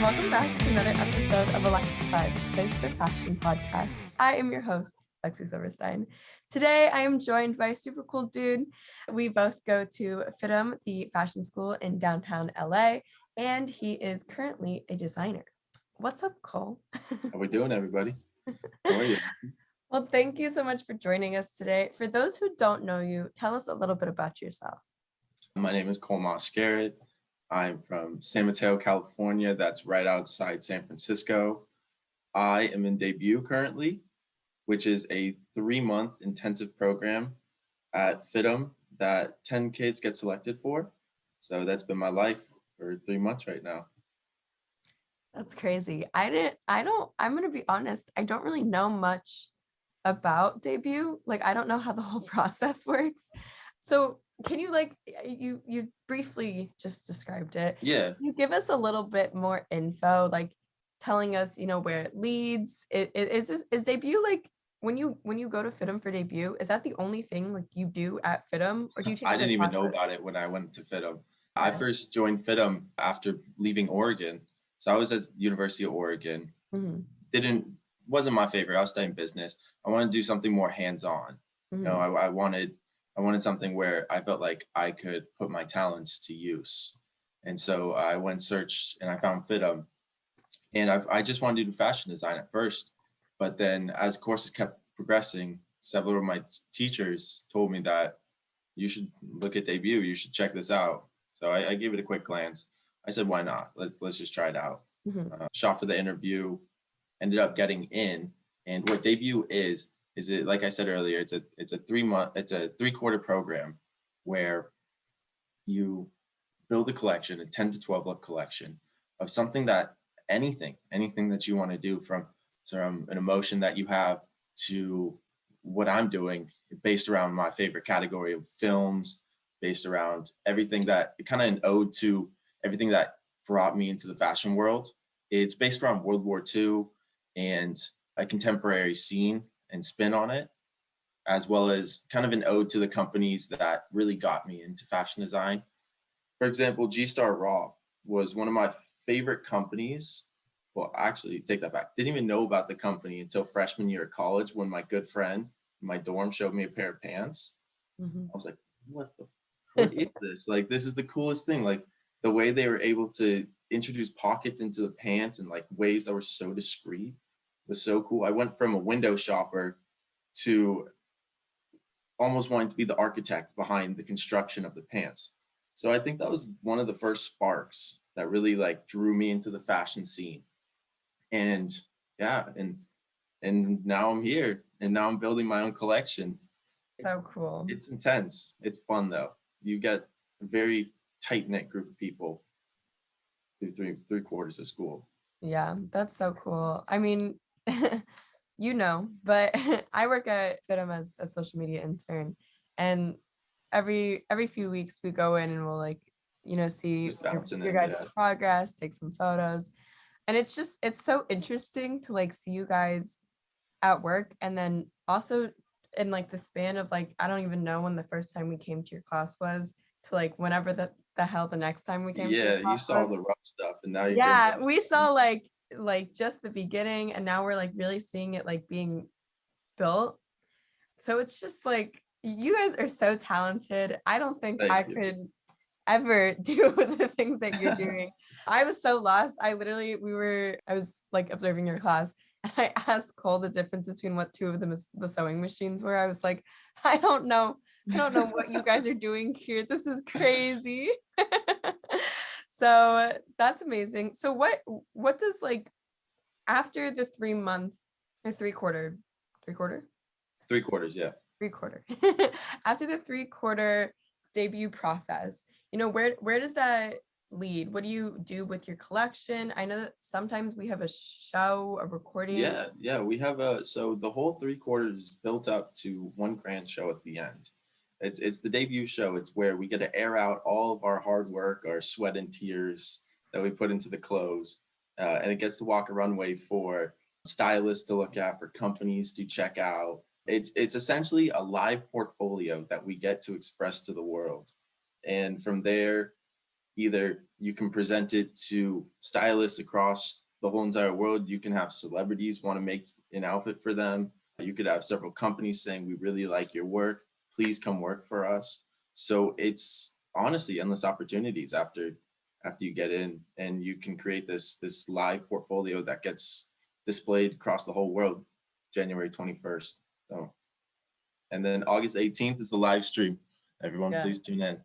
welcome back to another episode of eLEXYfy, the Place for Fashion podcast. I am your host, Lexy Silverstein. Today, I am joined by a super cool dude. We both go to FIDM, the fashion school in downtown LA, and he is currently a designer. What's up, Cole? How we doing, everybody? How are you? Well, thank you so much for joining us today. For those who don't know you, tell us a little bit about yourself. My name is Cole Moscaret. I'm from San Mateo, California. That's right outside San Francisco. I am in debut currently, which is a 3-month intensive program at FIDM that 10 kids get selected for. So that's been my life for 3 months right now. That's crazy. I'm going to be honest, I don't really know much about debut. Like, I don't know how the whole process works. So can you you briefly just described it. Yeah. Can you give us a little bit more info, like telling us, where it leads? Is debut like when you go to FIDM for debut, is that the only thing like you do at FIDM, or do you take I didn't even know classes? about it when I went to FIDM. I Okay. first joined FIDM after leaving Oregon. So I was at University of Oregon. Mm-hmm. Wasn't my favorite. I was studying business. I wanted to do something more hands-on. Mm-hmm. I wanted something where I felt like I could put my talents to use. And so I went search and I found FIDM. And I just wanted to do fashion design at first. But then as courses kept progressing, several of my teachers told me that you should look at debut. You should check this out. So I gave it a quick glance. I said, why not? Let's just try it out. Mm-hmm. Shot for the interview, ended up getting in. And what debut is it, like I said earlier, it's a 3-quarter program where you build a collection, a 10 to 12 look collection of something that anything that you want to do, from an emotion that you have to what I'm doing, based around my favorite category of films, based around everything that kind of an ode to everything that brought me into the fashion world. It's based around World War II and a contemporary scene and spin on it, as well as kind of an ode to the companies that really got me into fashion design. For example, G-Star Raw was one of my favorite companies. Well, actually, take that back. Didn't even know about the company until freshman year of college, when my good friend in my dorm showed me a pair of pants. Mm-hmm. I was like, what is this? Like, this is the coolest thing. Like, the way they were able to introduce pockets into the pants in like ways that were so discreet was so cool. I went from a window shopper to almost wanting to be the architect behind the construction of the pants. So I think that was one of the first sparks that really like drew me into the fashion scene. And yeah, and now I'm here, and now I'm building my own collection. So cool. It's intense. It's fun though. You get a very tight-knit group of people through three quarters of school. Yeah, that's so cool. I mean, but I work at FIDM as a social media intern, and every few weeks we go in and we'll see Just bouncing your in, guys' yeah. progress, take some photos. And it's so interesting to like see you guys at work, and then also in like the span of like, I don't even know when the first time we came to your class was, to like whenever the hell the next time we came to your Yeah, you class saw was. the rough stuff, and now you're getting Yeah, something. we saw like just the beginning, and now we're like really seeing it like being built. So it's just like, you guys are so talented. I don't think I Thank you. could ever do the things that you're doing. I was so lost. I was like observing your class, and I asked Cole the difference between what two of them the sewing machines were. I was like, I don't know what you guys are doing here. This is crazy. So that's amazing. So what does, like, after the 3-month or 3-quarter 3/4, yeah. 3-quarter after the 3-quarter debut process, where does that lead? What do you do with your collection? I know that sometimes we have a show, a recording. Yeah, we have so the whole 3/4 is built up to one grand show at the end. It's the debut show. It's where we get to air out all of our hard work, our sweat and tears that we put into the clothes. And it gets to walk a runway for stylists to look at, for companies to check out. It's essentially a live portfolio that we get to express to the world. And from there, either you can present it to stylists across the whole entire world. You can have celebrities want to make an outfit for them. You could have several companies saying, we really like your work, please come work for us. So it's honestly endless opportunities after you get in, and you can create this live portfolio that gets displayed across the whole world January 21st. So, and then August 18th is the live stream. Everyone, Yeah. please tune in.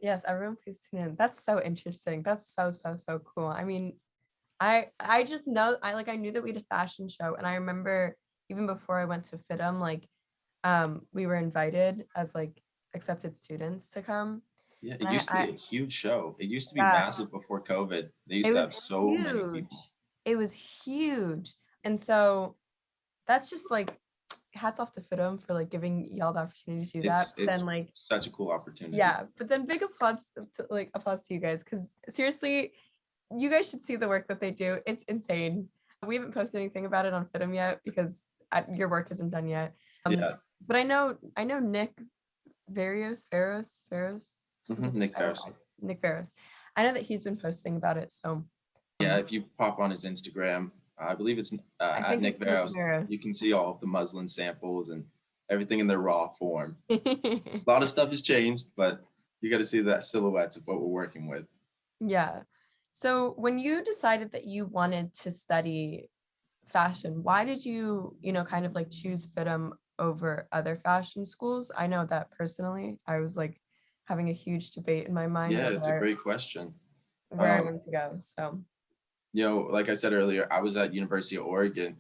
Yes, everyone please tune in. That's so interesting. That's so cool. I mean, I just know I knew that we had a fashion show, and I remember even before I went to FIDM, like we were invited as like accepted students to come. Yeah, it And used to be a huge show. It used to be yeah, massive before COVID. They used it to was have so many huge. people. It was huge. And so that's just like hats off to FIDM for like giving y'all the opportunity to do that. But It's then like such a cool opportunity. yeah, but then big applause to you guys, because seriously, you guys should see the work that they do. It's insane. We haven't posted anything about it on FIDM yet because your work isn't done yet. Yeah. But I know Nick Ferros. Nick Ferris. Nick Ferros. I know that he's been posting about it. So Yeah, if you pop on his Instagram, I believe it's I at think Nick it's Veros, Nick you can see all of the muslin samples and everything in their raw form. A Ferros. lot of stuff has changed, but you got to see that silhouettes of what we're working with. Yeah. So when you decided that you wanted to study fashion, why did you, kind of like choose FIDM over other fashion schools? I know that personally, I was like having a huge debate in my mind Yeah, of it's a great question. where I wanted to go. So, Like I said earlier, I was at University of Oregon.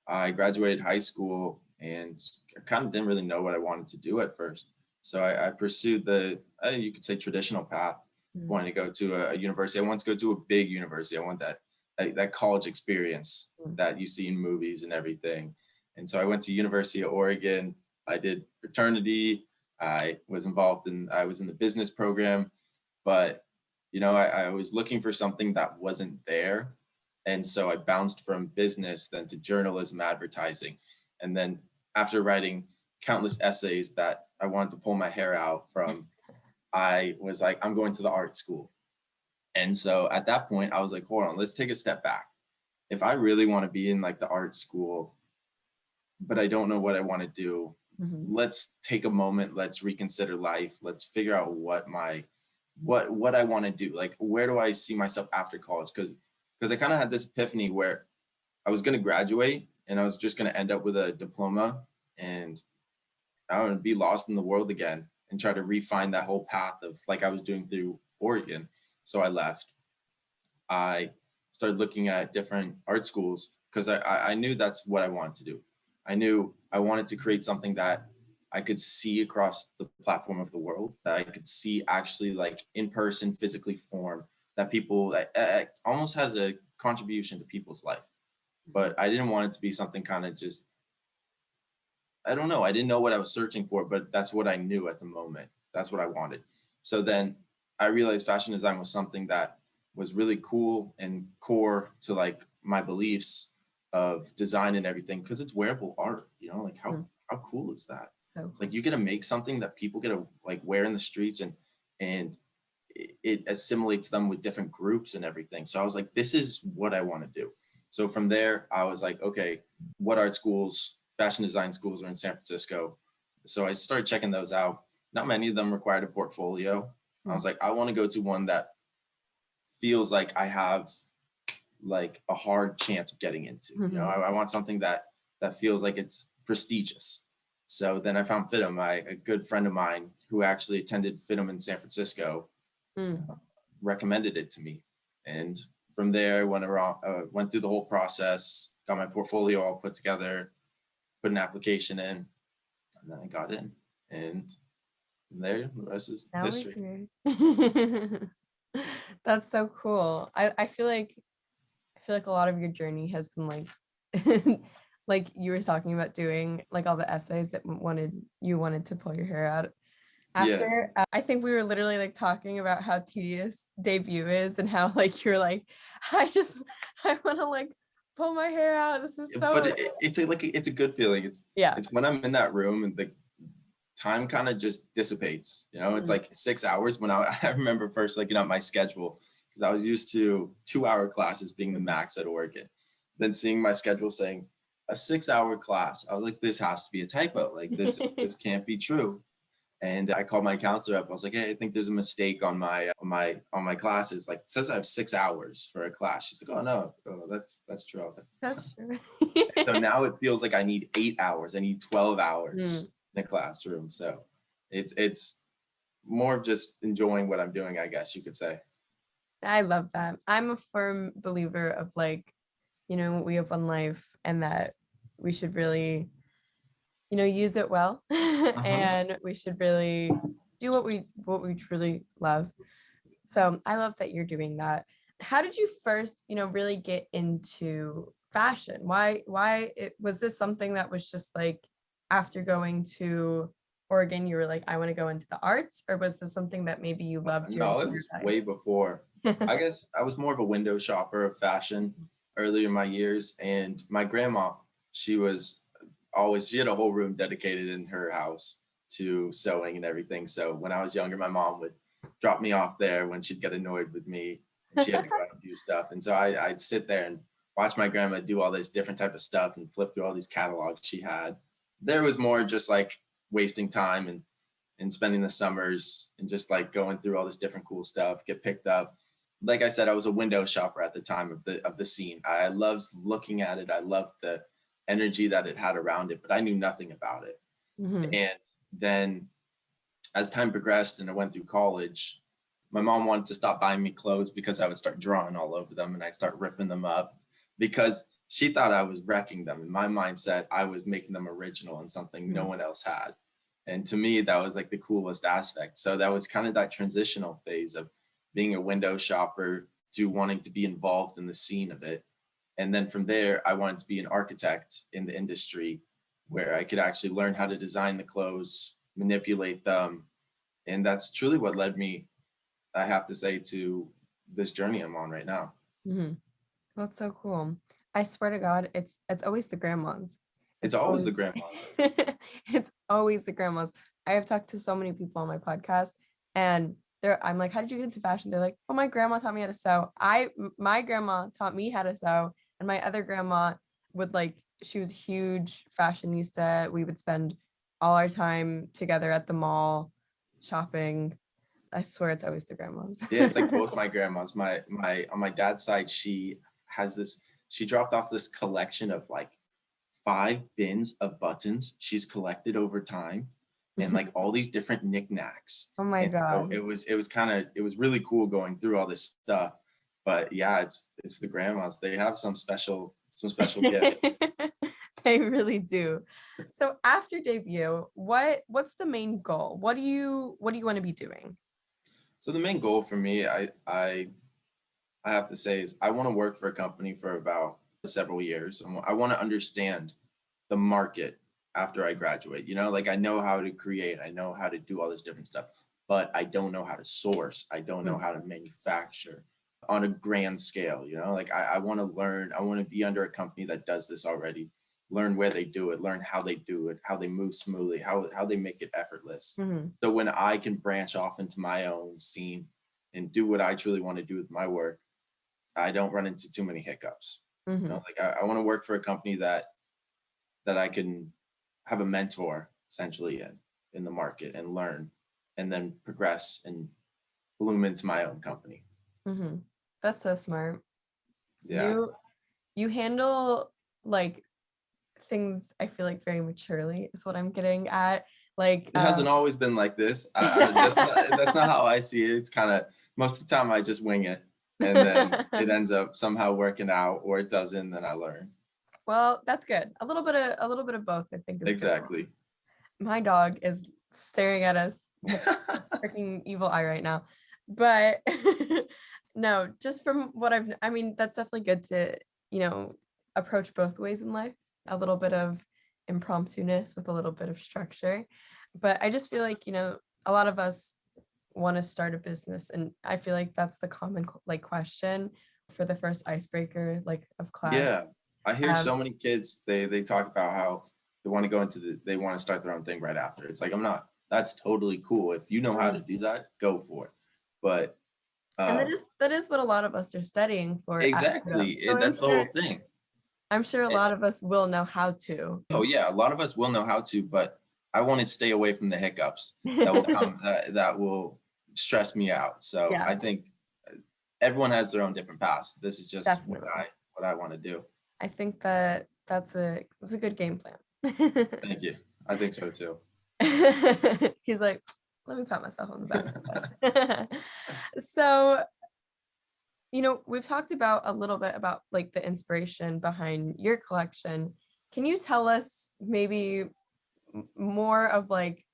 I graduated high school and I kind of didn't really know what I wanted to do at first. So I pursued you could say traditional path, wanting to go to a university. I wanted to go to a big university. I want that college experience that you see in movies and everything. And so I went to University of Oregon. I did fraternity. I was in the business program, but I was looking for something that wasn't there. And so I bounced from business then to journalism, advertising. And then after writing countless essays that I wanted to pull my hair out from, I was like, I'm going to the art school. And so at that point, I was like, hold on, let's take a step back. If I really want to be in like the art school, but I don't know what I want to do, let's take a moment, let's reconsider life, let's figure out what I want to do. Like, where do I see myself after college? Because I kind of had this epiphany where I was going to graduate and I was just going to end up with a diploma and I don't know, be lost in the world again and try to refine that whole path of like I was doing through Oregon. So I left. I started looking at different art schools because I knew that's what I wanted to do. I knew I wanted to create something that I could see across the platform of the world, that I could see actually like in person, physically form, that people that almost has a contribution to people's life. But I didn't want it to be something kind of just, I don't know. I didn't know what I was searching for, but that's what I knew at the moment. That's what I wanted. So then I realized fashion design was something that was really cool and core to like my beliefs of design and everything, because it's wearable art, like how cool is that? So it's like you get to make something that people get to like wear in the streets and it assimilates them with different groups and everything. So I was like, this is what I want to do. So from there, I was like, okay, what art schools, fashion design schools are in San Francisco? So I started checking those out. Not many of them required a portfolio. I was like, I want to go to one that feels like I have like a hard chance of getting into. I want something that feels like it's prestigious. So then I found FIDM. A good friend of mine who actually attended FIDM in San Francisco recommended it to me. And from there, I went through the whole process, got my portfolio all put together, put an application in, and then I got in. And from there, the rest is history. That's so cool. I feel like a lot of your journey has been like like you were talking about doing like all the essays that you wanted to pull your hair out after. I think we were literally like talking about how tedious debut is and how like you're like, I want to like pull my hair out. This is so. But it's a good feeling. It's when I'm in that room and time kind of just dissipates. It's like 6 hours when I remember first looking at my schedule, because I was used to 2-hour classes being the max at Oregon. Then seeing my schedule saying a 6-hour class, I was like, this has to be a typo. Like this can't be true. And I called my counselor up. I was like, hey, I think there's a mistake on my classes. Like, it says I have 6 hours for a class. She's like, oh no, that's true. I was like, That's true. so now it feels like I need 8 hours. I need 12 hours in a classroom. So it's more of just enjoying what I'm doing, I guess you could say. I love that. I'm a firm believer of like, we have one life and that we should really, use it well. And we should really do what we truly love. So I love that you're doing that. How did you first, really get into fashion? Why was this something that was just like after going to Oregon, you were like, I want to go into the arts, or was this something that maybe you loved? No, it was way before. I guess I was more of a window shopper of fashion earlier in my years. And my grandma, she had a whole room dedicated in her house to sewing and everything. So when I was younger, my mom would drop me off there when she'd get annoyed with me and she had to go out and do stuff. And so I'd sit there and watch my grandma do all this different type of stuff and flip through all these catalogs she had. There was more just like wasting time and spending the summers and just like going through all this different cool stuff, get picked up. Like I said, I was a window shopper at the time of the scene. I loved looking at it. I loved the energy that it had around it, but I knew nothing about it. And then as time progressed and I went through college, my mom wanted to stop buying me clothes because I would start drawing all over them and I'd start ripping them up because she thought I was wrecking them. In my mindset, I was making them original and something no one else had. And to me, that was like the coolest aspect. So that was kind of that transitional phase of being a window shopper to wanting to be involved in the scene of it. And then from there, I wanted to be an architect in the industry where I could actually learn how to design the clothes, manipulate them. And that's truly what led me, I have to say, to this journey I'm on right now. That's so cool. I swear to God, it's always the grandmas. It's always the grandmas. It's always the grandmas. I have talked to so many people on my podcast and I'm like, how did you get into fashion? They're like, oh, my grandma taught me how to sew. My grandma taught me how to sew. And my other grandma she was a huge fashionista. We would spend all our time together at the mall shopping. I swear it's always the grandmas. Yeah, it's like both my grandmas. My on my dad's side, she dropped off this collection of like 5 bins of buttons she's collected over time and like all these different knickknacks. Oh my God. So it was really cool going through all this stuff. But yeah, it's the grandmas. They have some special gift. They really do. So after debut, what's the main goal? What do you want to be doing? So the main goal for me, I have to say, is I want to work for a company for about several years. I want to understand the market after I graduate. Like I know how to create, I know how to do all this different stuff, but I don't know how to source. I don't know how to manufacture on a grand scale. Like I want to learn. I want to be under a company that does this already. Learn where they do it, learn how they do it, how they move smoothly, how they make it effortless. So when I can branch off into my own scene and do what I truly want to do with my work, I don't run into too many hiccups. Like I want to work for a company that I can have a mentor essentially in the market and learn and then progress and bloom into my own company. That's so smart. Yeah. You handle like things, I feel like, very maturely is what I'm getting at. Like it hasn't always been like this. That's not how I see it. It's kind of most of the time I just wing it and then it ends up somehow working out, or it doesn't, then I learn. Well, that's good. A little bit of both, I think. Exactly. Good. My dog is staring at us with a freaking evil eye right now. But no, just from what that's definitely good to, approach both ways in life. A little bit of impromptu-ness with a little bit of structure. But I just feel like, a lot of us want to start a business, and I feel like that's the common question for the first icebreaker of class. Yeah, I hear so many kids, they talk about how they want to go they want to start their own thing right after. It's like, I'm not that's totally cool. If you know how to do that, go for it. But And that is what a lot of us are studying for. exactly, So that's the whole thing. I'm sure a lot of us will know how to. Oh yeah, a lot of us will know how to, but I want to stay away from the hiccups that will come that will stress me out. So Yeah. I think everyone has their own different paths. This is just Definitely. what I want to do. I think that's a good game plan. Thank you. I think so too. He's like, let me pat myself on the back. So, we've talked about a little bit about like the inspiration behind your collection. Can you tell us maybe more of like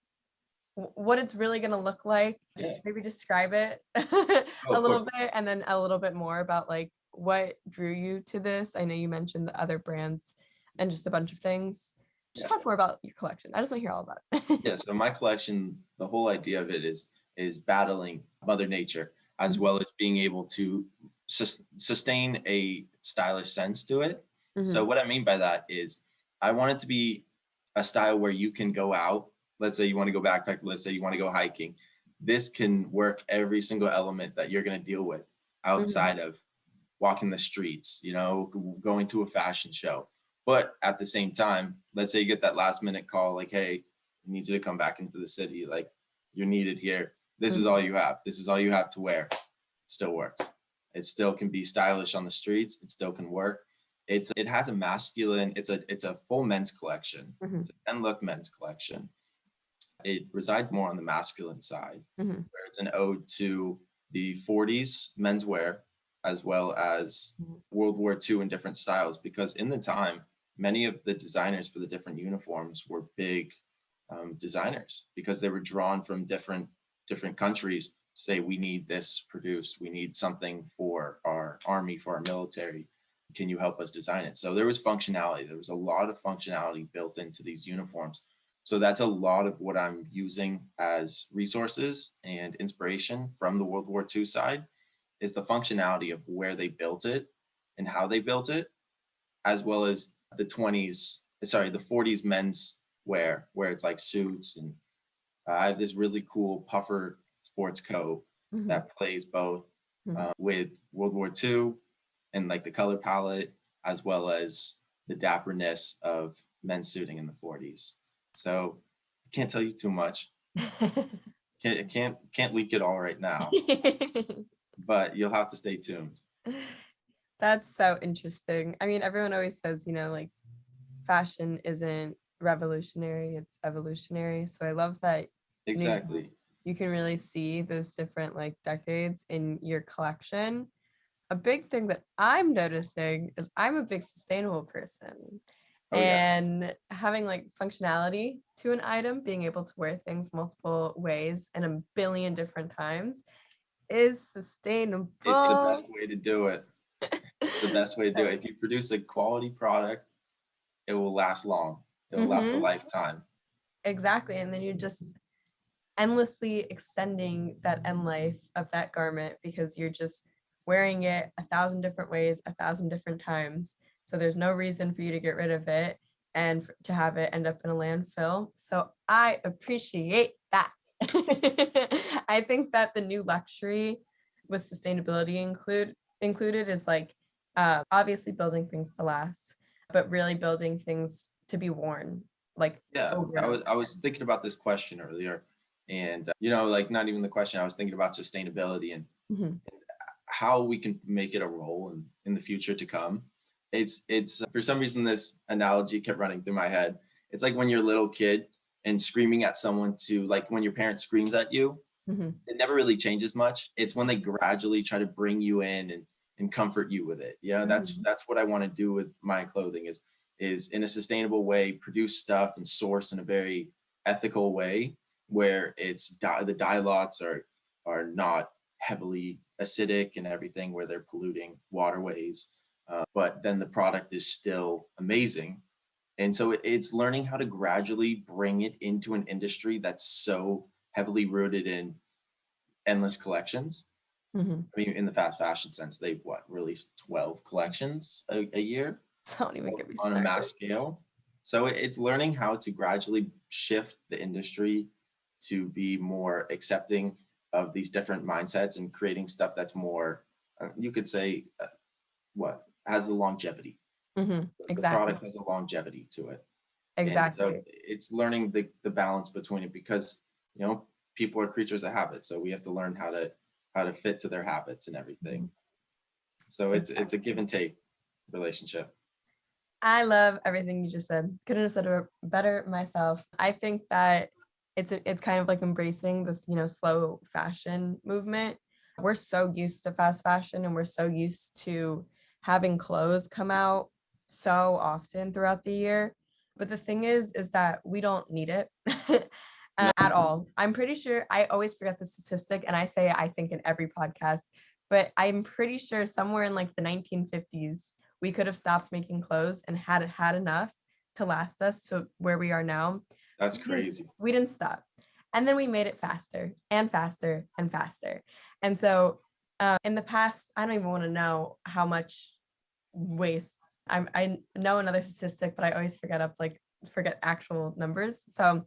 what it's really going to look like? Just maybe describe it a little bit, and then a little bit more about like what drew you to this. I know you mentioned the other brands and just a bunch of things. Just talk more about your collection. I just want to hear all about it. Yeah, so my collection, the whole idea of it is battling Mother Nature, as well as being able to sustain a stylish sense to it. So what I mean by that is I want it to be a style where you can go out. Let's say you want to go backpack. Let's say you want to go hiking. This can work every single element that you're going to deal with outside of walking the streets, going to a fashion show. But at the same time, let's say you get that last minute call, like, hey, I need you to come back into the city. Like, you're needed here. This is all you have. This is all you have to wear. Still works. It still can be stylish on the streets. It still can work. It has a masculine, it's a full men's collection. It's a 10-look men's collection. It resides more on the masculine side, where it's an ode to the 40s menswear, as well as World War II in different styles, because in the time, many of the designers for the different uniforms were big designers, because they were drawn from different countries to say, we need this produced, we need something for our army, for our military. Can you help us design it? So there was functionality. There was a lot of functionality built into these uniforms. So that's a lot of what I'm using as resources and inspiration from the World War II side, is the functionality of where they built it and how they built it, as well as the 40s men's wear, where it's like suits. And I have this really cool puffer sports coat that plays both with World War II and like the color palette, as well as the dapperness of men's suiting in the 40s. So I can't tell you too much. Can't leak it all right now. But you'll have to stay tuned. That's so interesting. I mean, everyone always says, like fashion isn't revolutionary, it's evolutionary. So I love that. Exactly. You can really see those different like decades in your collection. A big thing that I'm noticing is I'm a big sustainable person. And having like functionality to an item, being able to wear things multiple ways and a billion different times is sustainable. It's the best way to do it. The best way to do it. If you produce a quality product, it will last long. It will last a lifetime. Exactly. And then you're just endlessly extending that end life of that garment, because you're just wearing it 1,000 different ways, 1,000 different times. So there's no reason for you to get rid of it and to have it end up in a landfill. So I appreciate that. I think that the new luxury with sustainability included is like obviously building things to last, but really building things to be worn. Like, I was thinking about this question earlier, and like not even the question. I was thinking about sustainability and how we can make it a role in the future to come. It's for some reason this analogy kept running through my head. It's like when you're a little kid and screaming at someone, to like when your parent screams at you, it never really changes much. It's when they gradually try to bring you in and comfort you with it. Yeah, that's what I want to do with my clothing, is in a sustainable way, produce stuff and source in a very ethical way, where it's the dye lots are not heavily acidic and everything, where they're polluting waterways, but then the product is still amazing. And so it's learning how to gradually bring it into an industry that's so heavily rooted in endless collections. I mean, in the fast fashion sense, they've released 12 collections a year. Don't even get me on started. A mass scale. So it's learning how to gradually shift the industry to be more accepting of these different mindsets and creating stuff that's more, you could say, has the longevity. The Exactly. product has a longevity to it. Exactly. And so it's learning the balance between it, because, people are creatures of habit. So we have to learn how to fit to their habits and everything. So it's a give and take relationship. I love everything you just said. Couldn't have said it better myself. I think that it's kind of like embracing this, slow fashion movement. We're so used to fast fashion, and we're so used to having clothes come out so often throughout the year. But the thing is that we don't need it at all. I'm pretty sure, I always forget the statistic, and I say I think in every podcast, but I'm pretty sure somewhere in like the 1950s, we could have stopped making clothes and had enough to last us to where we are now. That's crazy. We didn't stop. And then we made it faster and faster and faster. And so in the past, I don't even want to know how much waste. I know another statistic, but I always forget actual numbers. So,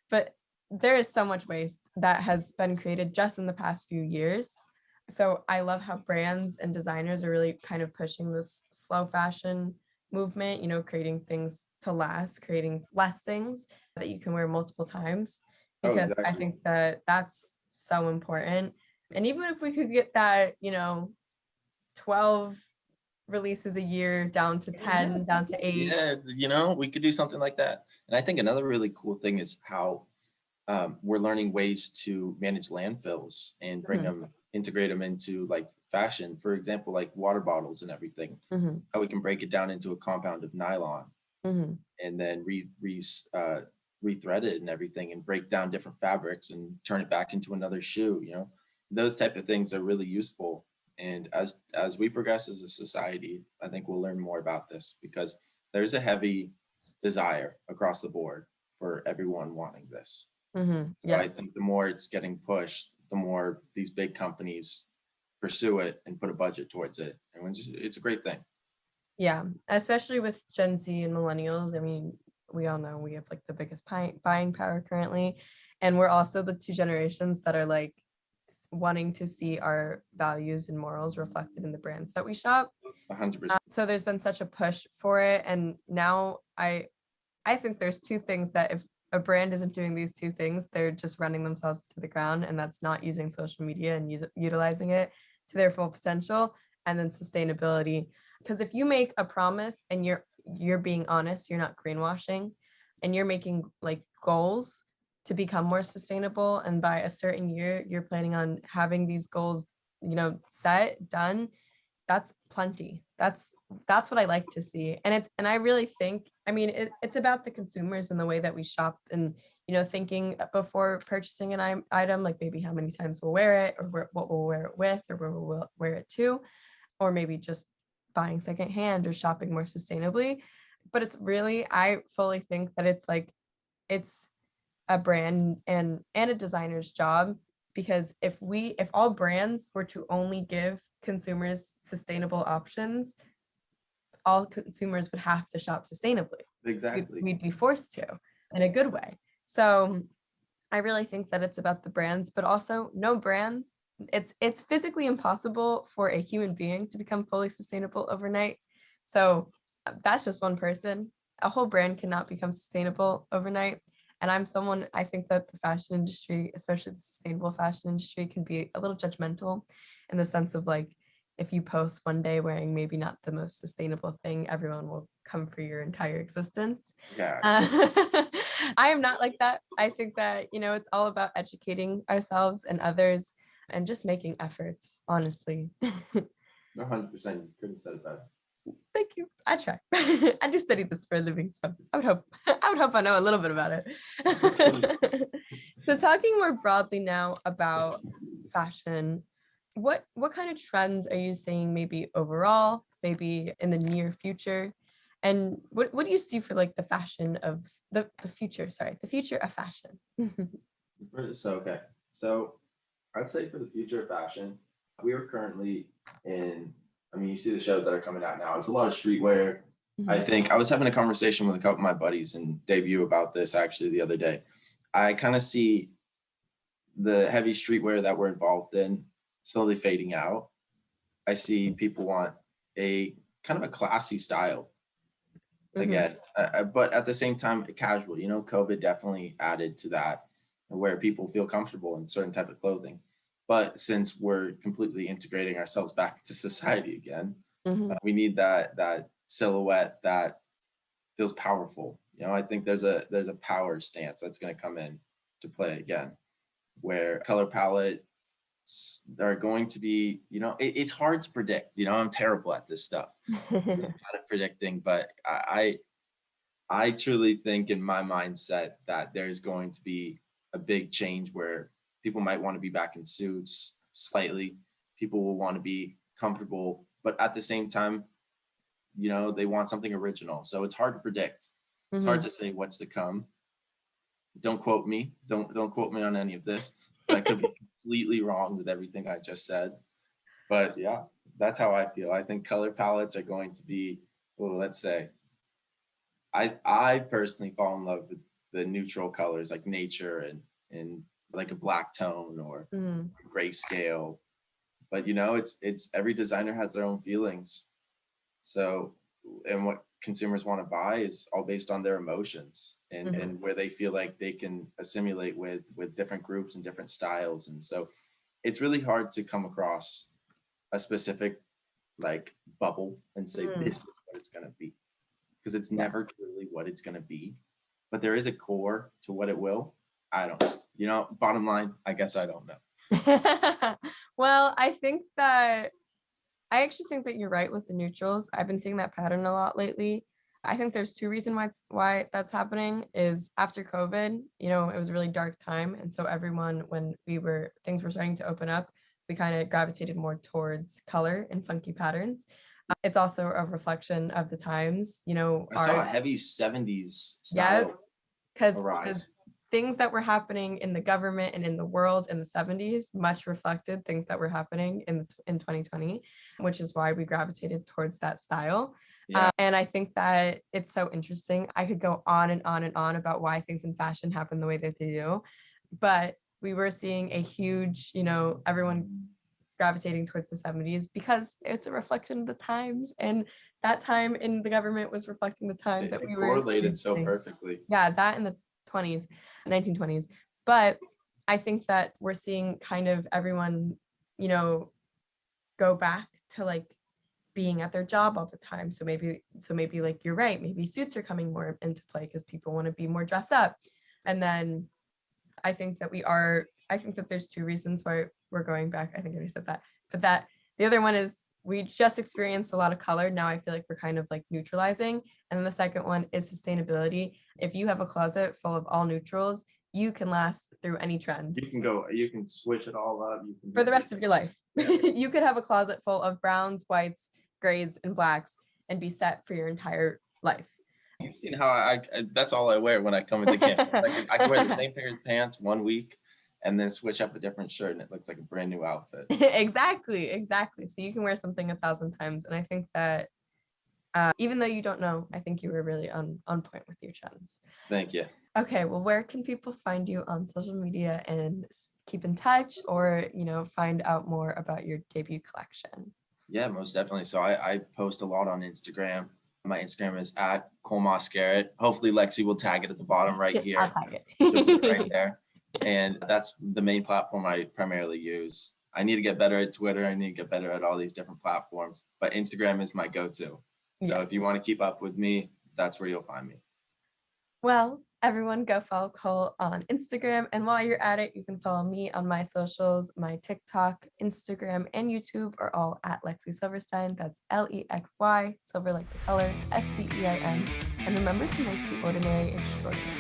but there is so much waste that has been created just in the past few years. So I love how brands and designers are really kind of pushing this slow fashion movement, creating things to last, creating less things that you can wear multiple times, because I think that that's so important. And even if we could get that, 12 releases a year down to 10, down to 8. Yeah, we could do something like that. And I think another really cool thing is how we're learning ways to manage landfills and bring them, integrate them into like fashion. For example, like water bottles and everything, how we can break it down into a compound of nylon and then rethread it and everything, and break down different fabrics and turn it back into another shoe. Those type of things are really useful. And as we progress as a society, I think we'll learn more about this, because there's a heavy desire across the board for everyone wanting this. So I think the more it's getting pushed, the more these big companies pursue it and put a budget towards it. And it's a great thing. Yeah, especially with Gen Z and millennials. I mean, we all know we have like the biggest buying power currently. And we're also the two generations that are like wanting to see our values and morals reflected in the brands that we shop. 100%. So there's been such a push for it. And now I think there's two things that if a brand isn't doing these two things, they're just running themselves to the ground, and that's not using social media and utilizing it to their full potential. And then sustainability, because if you make a promise and you're being honest, you're not greenwashing, and you're making like goals to become more sustainable, and by a certain year you're planning on having these goals set, done, that's plenty. That's what I like to see. And I really think, it's about the consumers and the way that we shop, and thinking before purchasing an item, like maybe how many times we'll wear it, or what we'll wear it with, or where we'll wear it to, or maybe just buying secondhand or shopping more sustainably. But it's really, I fully think that it's a brand and a designer's job, because if all brands were to only give consumers sustainable options, all consumers would have to shop sustainably. Exactly. We'd be forced to, in a good way. So I really think that it's about the brands, but also no brands. It's physically impossible for a human being to become fully sustainable overnight. So that's just one person. A whole brand cannot become sustainable overnight. And I think that the fashion industry, especially the sustainable fashion industry, can be a little judgmental, in the sense of like, if you post one day wearing maybe not the most sustainable thing, everyone will come for your entire existence. Yeah. I am not like that. I think that, it's all about educating ourselves and others, and just making efforts, honestly. 100%. You couldn't have said it better. Thank you. I try. I just studied this for a living, so I would hope I know a little bit about it. So talking more broadly now about fashion, what kind of trends are you seeing maybe overall, maybe in the near future? And what do you see for like the fashion of the future of fashion? So I'd say for the future of fashion, we are currently in, you see the shows that are coming out now. It's a lot of streetwear. I think I was having a conversation with a couple of my buddies in debut about this actually the other day. I kind of see the heavy streetwear that we're involved in slowly fading out. I see people want a kind of a classy style again, but at the same time, casual. COVID definitely added to that, where people feel comfortable in certain type of clothing. But since we're completely integrating ourselves back into society again, we need that silhouette that feels powerful. I think there's a power stance that's going to come in to play again, where color palette are going to be, it's hard to predict. I'm terrible at this stuff, kind of predicting, but I truly think in my mindset that there's going to be a big change where people might want to be back in suits slightly. People will want to be comfortable, but at the same time, they want something original. So it's hard to predict. It's hard to say what's to come. Don't quote me. Don't quote me on any of this. I could be completely wrong with everything I just said. But yeah, that's how I feel. I think color palettes are going to be, let's say, I personally fall in love with the neutral colors like nature and like a black tone or grayscale. But it's every designer has their own feelings. So, and what consumers want to buy is all based on their emotions and where they feel like they can assimilate with different groups and different styles. And so it's really hard to come across a specific like bubble and say this is what it's going to be, because it's never truly what it's going to be. But there is a core to what it will. I don't know. Bottom line, I guess I don't know. Well, I actually think that you're right with the neutrals. I've been seeing that pattern a lot lately. I think there's two reasons why that's happening is after COVID, it was a really dark time. And so everyone, when things were starting to open up, we kind of gravitated more towards color and funky patterns. It's also a reflection of the times, I saw a heavy 70s style because things that were happening in the government and in the world in the 70s much reflected things that were happening in 2020, which is why we gravitated towards that style. And I think that it's so interesting. I could go on and on and on about why things in fashion happen the way that they do, but we were seeing a huge, everyone gravitating towards the 70s because it's a reflection of the times, and that time in the government was reflecting the time that we were correlated so perfectly. Yeah, that in the 1920s. But I think that we're seeing kind of everyone, go back to like being at their job all the time. So maybe like you're right, maybe suits are coming more into play because people want to be more dressed up. And then I think that there's two reasons why we're going back. I think I already said that, but that the other one is we just experienced a lot of color. Now I feel like we're kind of like neutralizing. And then the second one is sustainability. If you have a closet full of all neutrals, you can last through any trend. You can switch it all up. For the rest of your life. You could have a closet full of browns, whites, grays, and blacks and be set for your entire life. You've seen how that's all I wear when I come into campus. I can wear the same pair of pants 1 week and then switch up a different shirt and it looks like a brand new outfit. Exactly. So you can wear something 1,000 times. And I think that even though you don't know, I think you were really on point with your trends. Thank you. Okay, well, where can people find you on social media and keep in touch or, find out more about your debut collection? Yeah, most definitely. So I post a lot on Instagram. My Instagram is at Cole Moscaret. Hopefully Lexy will tag it at the bottom right here. I'll tag it. Right there. And that's the main platform I primarily use. I need to get better at Twitter. I need to get better at all these different platforms, but Instagram is my go-to. So if you want to keep up with me, that's where you'll find me. Well, everyone go follow Cole on Instagram. And while you're at it, you can follow me on my socials. My TikTok, Instagram, and YouTube are all at Lexy Silverstein. That's Lexy, silver like the color, Stein. And remember to make the ordinary extraordinary.